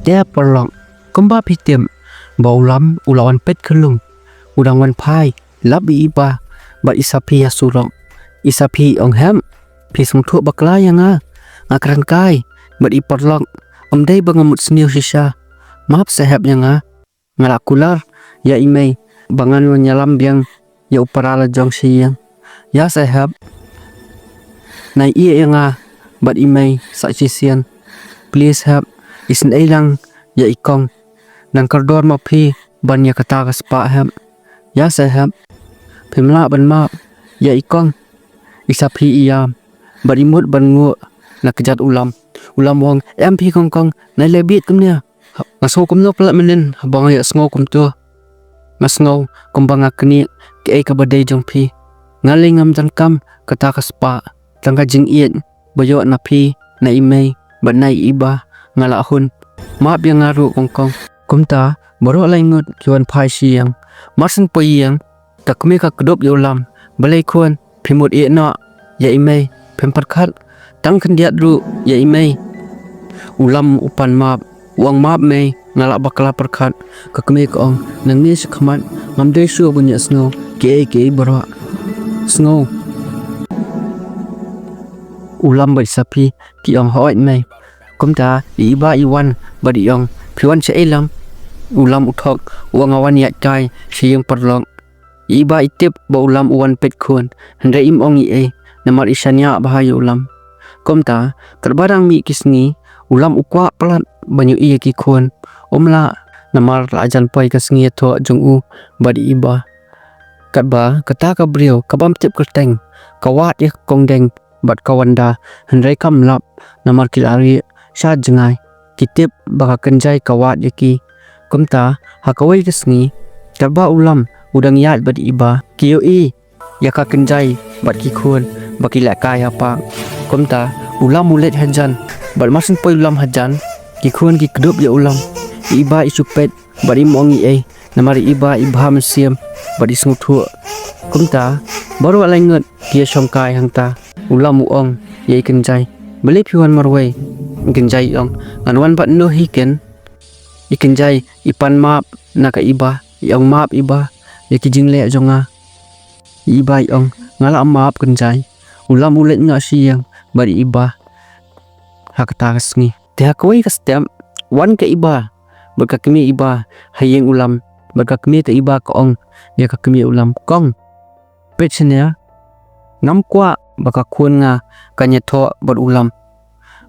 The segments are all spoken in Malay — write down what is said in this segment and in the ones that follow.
Dia perlong kembah pitim baulam ulawan pet kelung udang wan pai labi iba bat isapi asurong isapi ong hem pi sung thu bakla yang ngakran kai bat iperlong dei bangamut sniu sisa map sehab yang ngalakular ya imei bangan nyalam biang ya uparala jong siyang ya sehab nai iya yang bat imei sa sisian please help isin eilang ya ikong nang kardor mapi ban ya kata Ka Spah hem ya sehab pimla ban map ya ikong isapi iyam ban imut ban ngu na kejat ulam wong MP kong nai lebit kumnya ngaso kumno pala menin habang ya sngo kum tu masngo kumbang akni ke ka badai jong pi ngalingam tangkam kata Ka Spah tangka jing iet bayo na pi na imei ban nai iba ngalahun map yang ngaru kong kumta baro laingut kiwan pai siang marsen poyang takme ka kedop yolam balai kuan pimut e na ya imei pemperkhat tang kendiat ru ya imei ulam upan map uang map mei ngalak bakala perkhat kakme kong nang ni sekhamat ngamdei su bunya snow ke baro snow ulam bai sapi ki ong hoit mei kumta iba iwan badi ong piwan se elam ulam uthok uang awan ya kai siyang perlong iba itip ba ulam uwan pet khun hande im ong i namar isanya bahayu ulam kumta terbarang mi kisni ulam ukwa pelat banyu iya ki khun omla namar lajan pai kasngi tho jong u badi iba katba kata ka brio kabam tip kerteng kawat ya kongdeng bat kawanda handai kam lap namar kilari sha jengai kitip baka kenjai kawat yaki kumta hakawai kesngi katba ulam udang yat badi iba kiyo yaka kenjai bat ki khun baki lakai apa kumta ulam mulet hajan bat masin poi ulam hajan ki khun ki kedup ya ulam iba isupet bari mongi namari iba ibha mesiam badi snguthu kumta baru alainget kia songkai hangta ulam uong ye kenjai beli piwan marwai kenjai ong anwan bat no hiken ikenjai ipan map naka iba yang map iba ya kijingle jonga iba ong ngala map kenjai ulam ulet nga siyang bari iba hakata kasngi te hakoi kastem wan ke iba berkakmi iba hayeng ulam berkakmi te iba kong ya kakmi ulam kong pechnya ngam kwa baka khun nga kanya tho bar ulam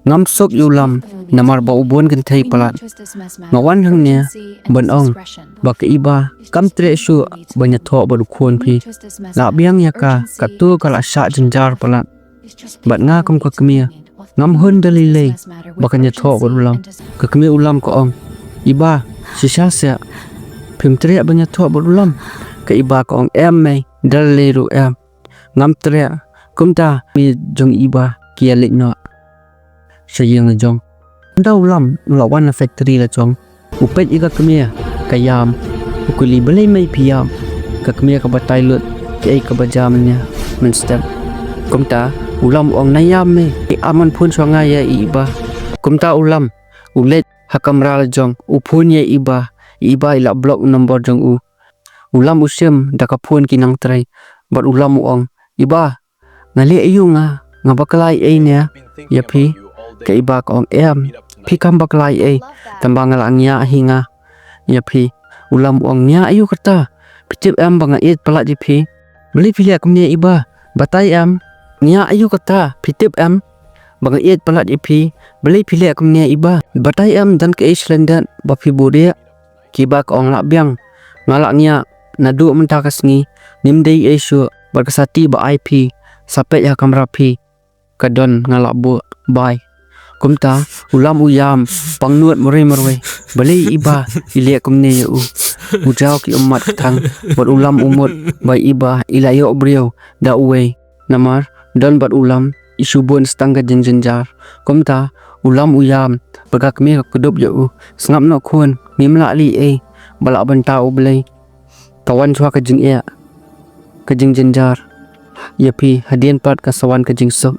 ngam sok ulam namar ba ubon kan thai palat ngawan hangnya ban ong baka iba kam tre su banya tho bar khun phi la biang ya ka tu kala sha jenjar palat bat nga kum kakmi ngam hun dalile baka nya tho bar ulam kakmi ulam ko ong iba sisa se phim tre banya tho bar ulam ka iba ko ong em mai dalile ru em ngam tre kumta mi jong iba kia lik no sayang la jong daw lam lawan na factory la jong upet iga kemia kayam ukuli belai mai piam ka kemia ka batai lut ke ka bajamnya men step kumta ulam ong nayam me aman pun songa ya iba kumta ulam ulet hakamra la jong upun ya iba ila blok number jong ulam usim dakapun kinang trai bat ulam ong iba ngali ayu nga baklai nya ya pi ke iba kong em pi kam baklai tambang langnya hinga ya pi ulam ong nya ayu kata pitip em banga it pelat di pi beli pilih kumnya iba batai em nya ayu kata pitip em banga it pelat di pi beli pilih kumnya iba batai em dan ke islandan ba pi bude kiba kong lak biang ngalaknya nadu mentakasngi nimdei isu berkesati ba IP sampai ya kamera pi kadon ngalak bu bai kumta ulam uyam pangnuat merwe beli iba ilek kumne u ujau ki umat tang buat ulam umut bai iba ilayo brio da uwe namar don bat ulam isubun stangga jenjar kumta ulam uyam begak me kedup ya u sngap no khun ngimla li balak bentau belai kawan chua kajing ya kajing jenjar ya pi hadian pat kasawan kajing sok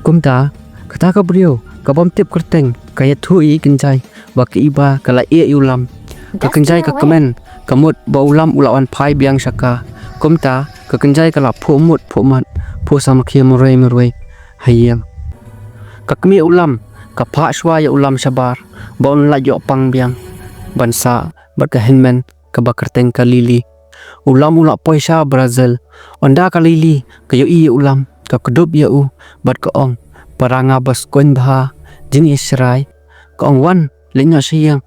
kumta kata ka brio kabam tip kerteng kaya thui kenjai baki iba kala ulam ka kenjai ka kemen kamut ba ulam ulawan phai biang saka kumta ka kenjai kala phomut phomat pho samakhi moroi hayam kakmi ulam ka pha shwa ya ulam sabar bon la yo pang biang bansa barka henmen ka bakerteng ka lili ulam ula poisa brazil onda ka lili ka yo i ulam ka kedup ya u bat ka ong paranga bas koin bha jing israi ka ong wan lenya siang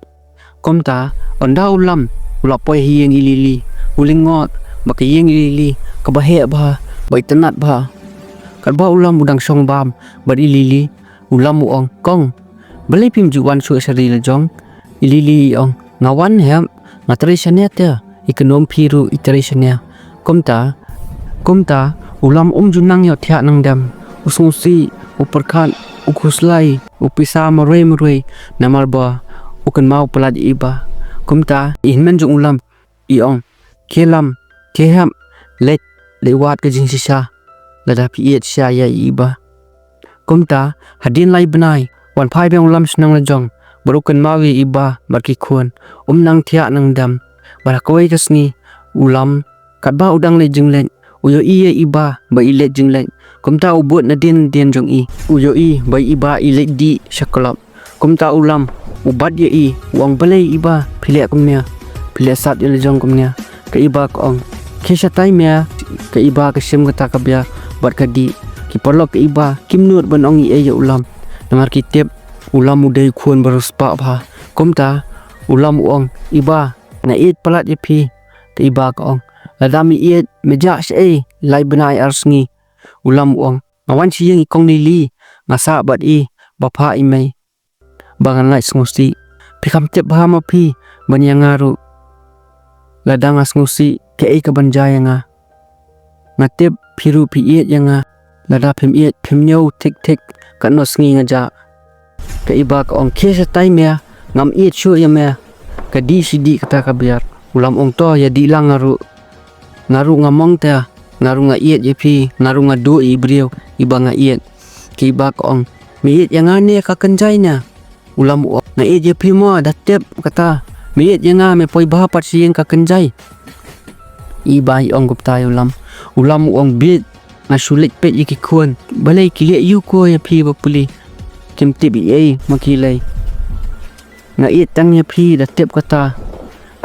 komta onda ulam ula poi hieng ilili ulingot baka hieng ilili ka bahe bha bai tenat bha kan ba ulam udang song bam bat ilili ulam ong kong beli pim juwan su sari lejong ilili ong ngawan hem ngatrishania te ikonom phiru iteration komta ulam junang yo thya nang dam usungsi uperkhan ukuslai upisa maroi namar ba ukan mau pelat iba komta inmen jung ulam iong kelam keham lewat ke jing sisa lada piet sya ya iba komta hadin lai benai wan phai beng ulam snang lejong barukan mawi iba barki khun nang thya nang dam barakoi kasni ulam katba udang le jingleng uyo iye iba ba ile jingleng komta ubut na din jong i uyo i ba iba ile di shakolap komta ulam ubat ye i wang balai iba phile kumnya phile sat ye lejong kumnya ka iba kong kesha taimya ka iba ka sim kata ka bia bat ka di ki perlok ka iba kimnut banong i ya ulam namar kitep ulam udai khun baruspa bha komta ulam uong iba na it palat ye phi ka iba ka ong ladami it meja sei lai benai arsngi ulam uong ngawan siang ikong nili ngasa bat i bapa i mai bangan lai sngusi phikam tep bha ma phi banyangaru ladang asngusi ke ei ka banjaya nga ngatep phiru phi it yanga lada phim it phim nyau tik kanno sngi nga ja ka iba ka ong khesa tai mea ngam it shu ya mea ka di sidi kata ka biar ulam ong to ya di lang ngaru ngamong ta ngaru nga it ye phi ngaru nga do i brio iba nga it ki iba ka ong mi it yang ane ka kenjai na ulam o na it ye phi mo datep kata mi it yang me poi ba pat sieng ka kenjai iba i ong gupta ulam ong bit na sulit pet ye ki khun balai ki le yu ko ya phi ba puli kim tip i makilai nga it tang ye phi datep kata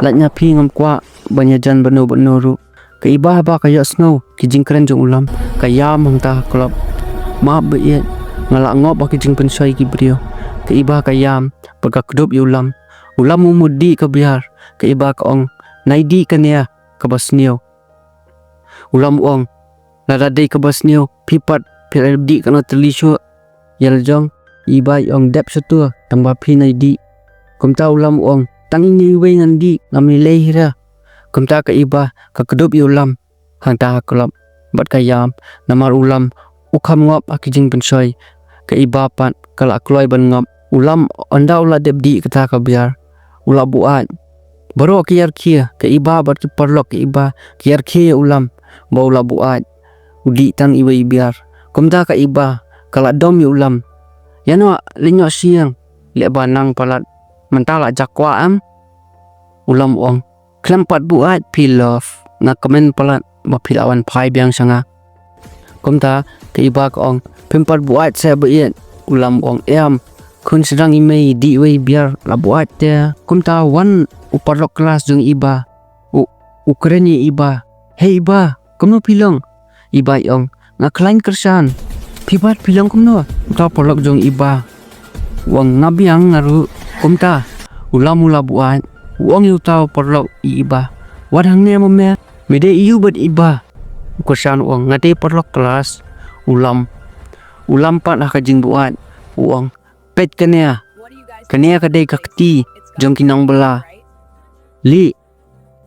latnya phi ngam kwa banya jan bano ru ka iba ba ka ya snow ki jingkran jong ulam ka yam hangta klop ma be ye ngala ngop ba ki jing pensai ki brio ka iba ka yam pagka kdup ulam mudi ka biar ka iba ka ong naidi ka niya ka basnio ulam ong ladai ka basnio pipat di kana telisho yaljong iba ong dep setu tamba phi naidi komta ulam ong tangi we ngandi nami lehira komta ka iba ka kedup ulam hangta klop bat ka yam namar ulam ukham ngop akijing pensoi ka iba pat kala kloi ban ngop ulam onda ula debdi kata ka biar ula buat baro kiar kia ka iba bat ki perlok ka iba kiar kia ulam ba ula buat udi tang iba biar komta ka iba kala dom ulam yano linyo siang le banang palat mentala jakwa am ulam ong klempat buat pilov na komen palat ba pilawan phai biang sanga komta ka iba ka ong pempat buat saya beien ulam ong em kun sedang imei di we biar la buat te komta wan uparlok kelas jong iba ukreni iba hey iba komno pilong iba ong ngakhlain kersan pibat pilong komno ta parlok jong iba wang nabiang ngaru komta ulam ula buat wang yu tau parlok iba wadang ne me mede iu bat iba kersan wang ngate parlok kelas ulam pat lah kajing buat uang pet kenia kadai kakti jong kinang bala li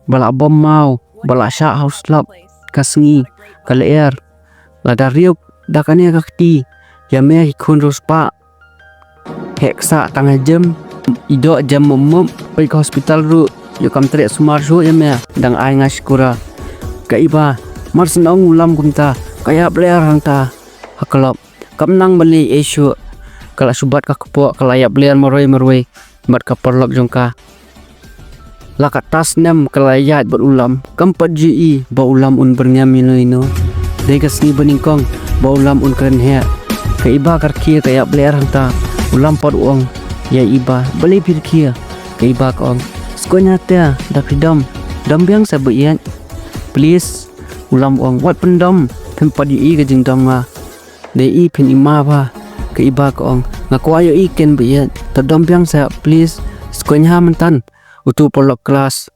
bala bom mau bala sha house lab kasngi kaleer lada riuk dakania kakti yame khun rospa heksa tanga jam ido jam mum pai hospital ru yo kam tre sumar jo ya me dang ai ngas kura ka iba mar senong ulam kumta kaya bler hangta hakalop kam nang bali esu kala subat ka kepo kala ya bler maroi mat ka perlok jongka lakat tas nem kala yat berulam kam paji ba ulam un bernyamino ino degas ni beningkong ba ulam un keren he ka iba karkia kaya bler hangta ulam pod uang ya iba beli pirkia ka iba kong skonya tia da freedom dam biang sabuyan please ulam uang wat pendam pempadi ka jingdam nga de i pin ima ba ka iba kong ngakwayo iken biyan ta dam biang sa please skonya mentan utu polok kelas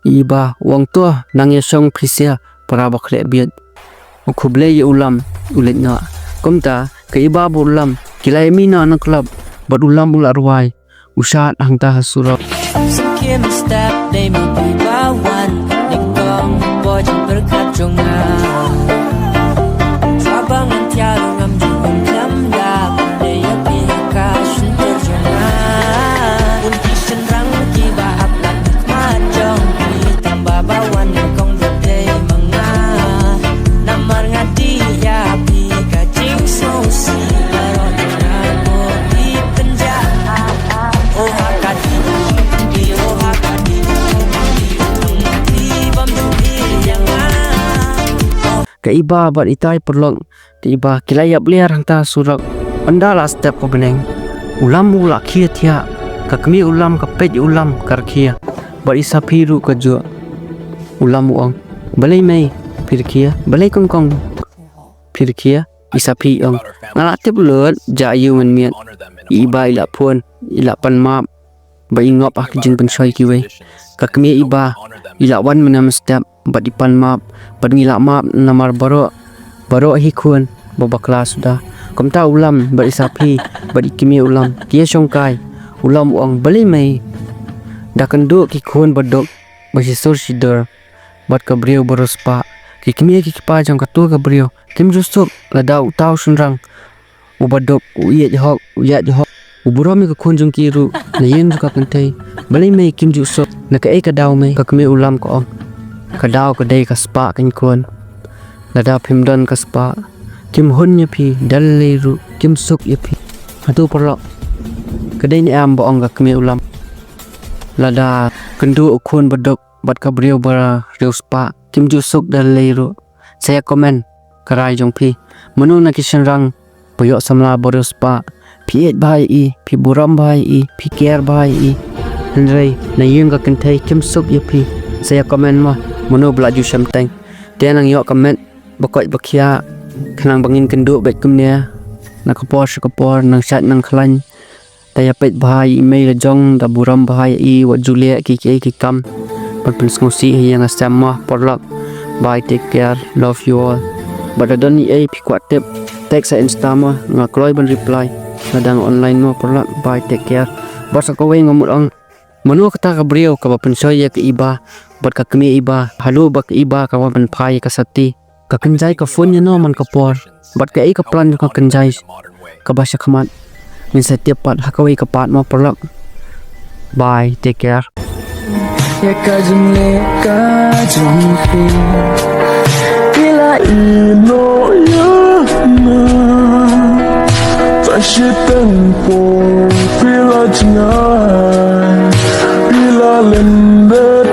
iba uang tua nang yasong prisia para bakle biat ukuble ye ulam ulet nga komta ka iba ulam kilai mina na club bad ulam bula ruai usat hangta hasura Sekian step day membawan Nikong bojeng berkacunga Cabangan tiada ngam jumum jam ya Daya pihaka sunter jona Unti senrang tiba aplat majong Ditambah bawan nikong berdaya menga Namar ngadi ya pika jing sosi ka iba bat itai perlong ka iba kilayap liar hangta surak andala step ko beneng ulam ula kia tia ka kemi ulam ka pej ulam karkia bat isa piru ka jo ulam uang balai mai pirkia balai kongkong pirkia isa pi ong ngalatip lut jayu men miat iba ila pun ila pan map ba ingop ak jin pensoi kiwe ka kemi iba ila wan menam step bat ipan map bat ngila map namar baro hikun baba kelas sudah komta ulam bat isapi bat ikimi ulam kia songkai ulam uang beli mai dakendu kikun badok basi sursider bat kabriu borospa kikimi kikipa jang katu kabriu kim jusuk lada utau sunrang ubadok uyat jahok uburomi ka kunjung kiru na yin ka kantai beli mai kim jusuk na ka kadau mai kakmi ulam ko kadau kadai Ka Spah kan kun lada pimdan Ka Spah kim hun ya pi dalleru kim suk ya pi atu perlo kadai ni am boong ka kemi ulam lada kendu ukun badok bat ka brio bara Ka Spah kim ju suk dalleru saya komen karai jong pi menu na kishan rang boyo samla Ka Spah pi et bai i pi buram bai i pi care bai i hendrai na yung ka kentai kim suk ya pi saya komen mah menu belaju samteng dia nang yok komen bakoi bakia kenang bangin kendu bet kumnya nak kapor nang sat nang klan taya pet bahai email jong da buram bahai i wa julia ki kam patpun ngosi yang asama porlak bye take care love you all badadan ni ai pi kwat tip text sa instama ngakloi ban reply nadang online mo porlak bye take care basa ko we ngomot ang menu kata ka brio ka papensoy ya ke iba bat ka kemi iba halu bak iba ka wan phai ka sati ka kenjai ka phone ya no man ka por bat ka ka plan ka kenjai ka basa khamat min setiap pat hakawai ka pat mo perlak bye take care ya kajumpi bila ino ya na tashi tempo bila jangan bila lembet